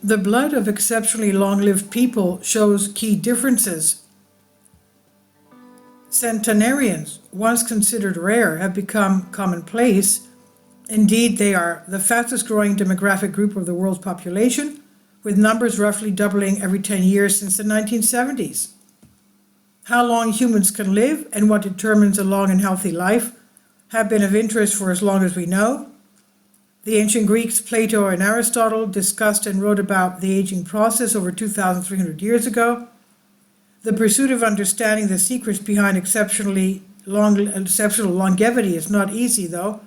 The blood of exceptionally long-lived people shows key differences. Centenarians, once considered rare, have become commonplace. Indeed, they are the fastest growing demographic group of the world's population, with numbers roughly doubling every 10 years since the 1970s. How long humans can live and what determines a long and healthy life have been of interest for as long as we know. The ancient Greeks, Plato and Aristotle, discussed and wrote about the aging process over 2,300 years ago. The pursuit of understanding the secrets behind exceptional longevity is not easy, though.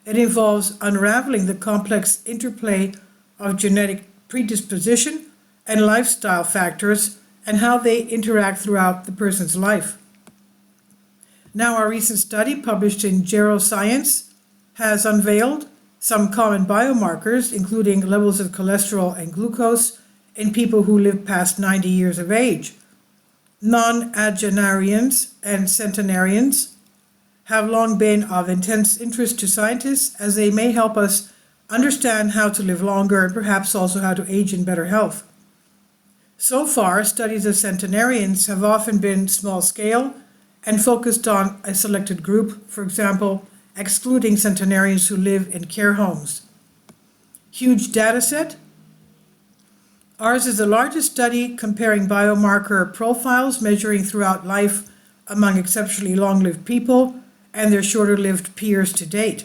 It involves unraveling the complex interplay of genetic predisposition and lifestyle factors and how they interact throughout the person's life. Now, our recent study, published in Geroscience, has unveiled some common biomarkers, including levels of cholesterol and glucose in people who live past 90 years of age. Non-agenarians and centenarians have long been of intense interest to scientists, as they may help us understand how to live longer and perhaps also how to age in better health. So far, studies of centenarians have often been small scale and focused on a selected group, for example, excluding centenarians who live in care homes. Huge data set. Ours is the largest study comparing biomarker profiles measuring throughout life among exceptionally long-lived people and their shorter-lived peers to date.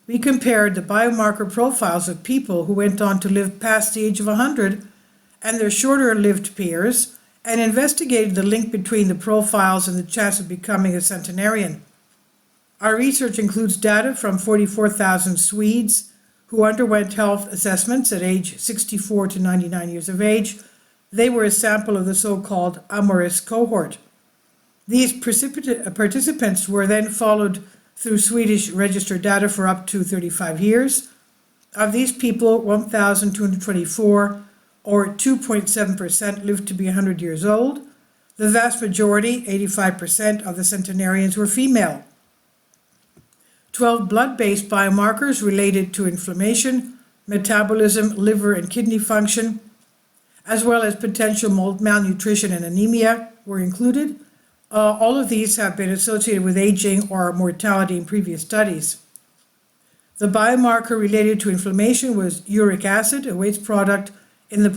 We compared the biomarker profiles of people who went on to live past the age of 100 and their shorter-lived peers, and investigated the link between the profiles and the chance of becoming a centenarian. Our research includes data from 44,000 Swedes who underwent health assessments at age 64 to 99 years of age. They were a sample of the so-called Amores cohort. These participants were then followed through Swedish registered data for up to 35 years. Of these people, 1,224, or 2.7%, lived to be 100 years old. The vast majority, 85% of the centenarians, were female. 12 blood-based biomarkers related to inflammation, metabolism, liver and kidney function, as well as potential malnutrition and anemia were included. All of these have been associated with aging or mortality in previous studies. The biomarker related to inflammation was uric acid, a waste product in the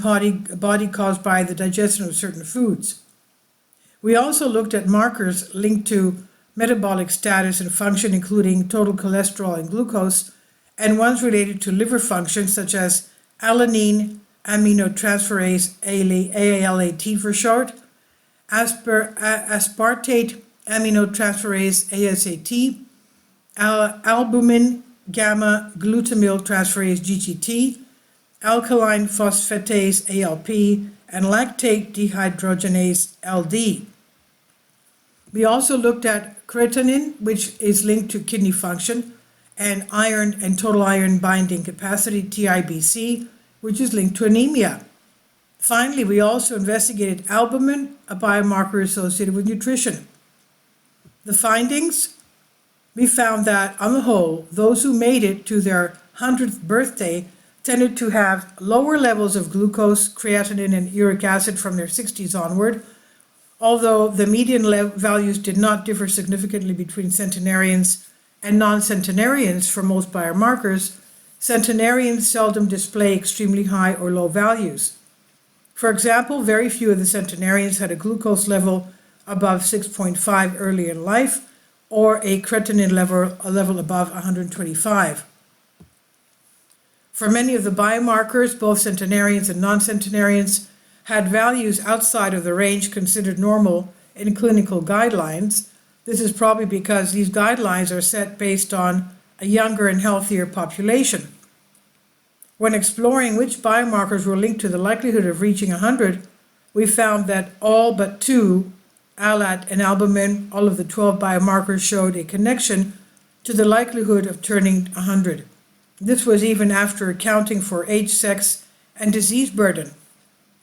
body caused by the digestion of certain foods. We also looked at markers linked to metabolic status and function, including total cholesterol and glucose, and ones related to liver function, such as alanine aminotransferase, AALAT for short, aspartate aminotransferase, ASAT, albumin gamma glutamyl transferase, GGT, alkaline phosphatase, ALP, and lactate dehydrogenase, LD. We also looked at creatinine, which is linked to kidney function, and iron and total iron binding capacity, TIBC, which is linked to anemia. Finally, we also investigated albumin, a biomarker associated with nutrition. The findings: we found that, on the whole, those who made it to their 100th birthday tended to have lower levels of glucose, creatinine, and uric acid from their 60s onward. Although the median values did not differ significantly between centenarians and non-centenarians for most biomarkers, centenarians seldom display extremely high or low values. For example, very few of the centenarians had a glucose level above 6.5 early in life, or a creatinine level above 125. For many of the biomarkers, both centenarians and non-centenarians had values outside of the range considered normal in clinical guidelines. This is probably because these guidelines are set based on a younger and healthier population. When exploring which biomarkers were linked to the likelihood of reaching 100, we found that all but two, ALAT and albumin, all of the 12 biomarkers showed a connection to the likelihood of turning 100. This was even after accounting for age, sex, and disease burden.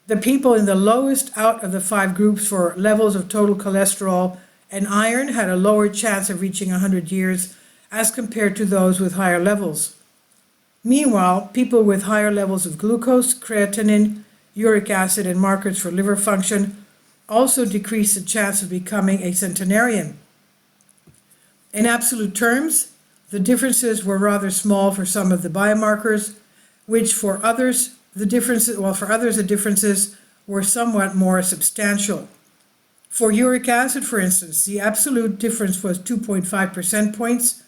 The people in the lowest out of the 5 groups for levels of total cholesterol and iron had a lower chance of reaching 100 years as compared to those with higher levels. Meanwhile, people with higher levels of glucose, creatinine, uric acid, and markers for liver function also decrease the chance of becoming a centenarian. In absolute terms, the differences were rather small for some of the biomarkers, which for others, the differences were somewhat more substantial. For uric acid, for instance, the absolute difference was 2.5 percentage points.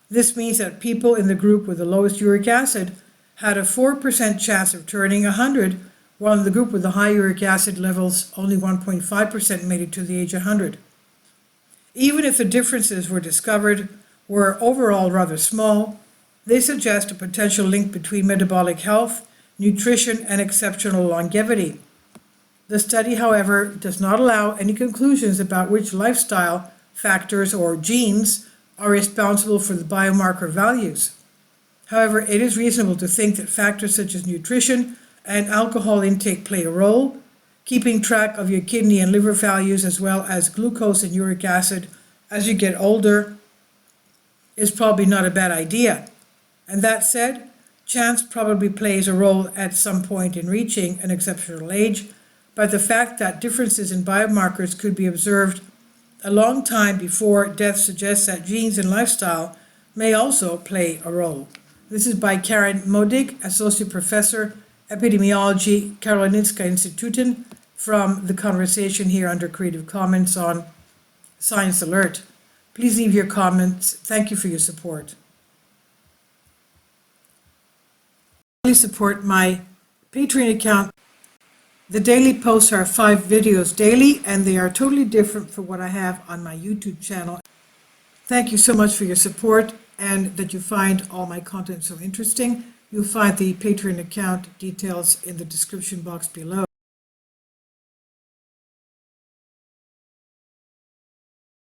This means that people in the group with the lowest uric acid had a 4% chance of turning 100, while in the group with the high uric acid levels, only 1.5% made it to the age of 100. Even if the differences were overall rather small, they suggest a potential link between metabolic health, nutrition, and exceptional longevity. The study, however, does not allow any conclusions about which lifestyle factors or genes are responsible for the biomarker values. However, it is reasonable to think that factors such as nutrition and alcohol intake play a role. Keeping track of your kidney and liver values as well as glucose and uric acid as you get older is probably not a bad idea. And that said, chance probably plays a role at some point in reaching an exceptional age, but the fact that differences in biomarkers could be observed a long time before death suggests that genes and lifestyle may also play a role. This is by Karen Modig, Associate Professor, Epidemiology, Karolinska Instituten, from the conversation here under Creative Commons on Science Alert. Please leave your comments. Thank you for your support. Please support my Patreon account. The daily posts are 5 videos daily, and they are totally different from what I have on my YouTube channel. Thank you so much for your support and that you find all my content so interesting. You'll find the Patreon account details in the description box below.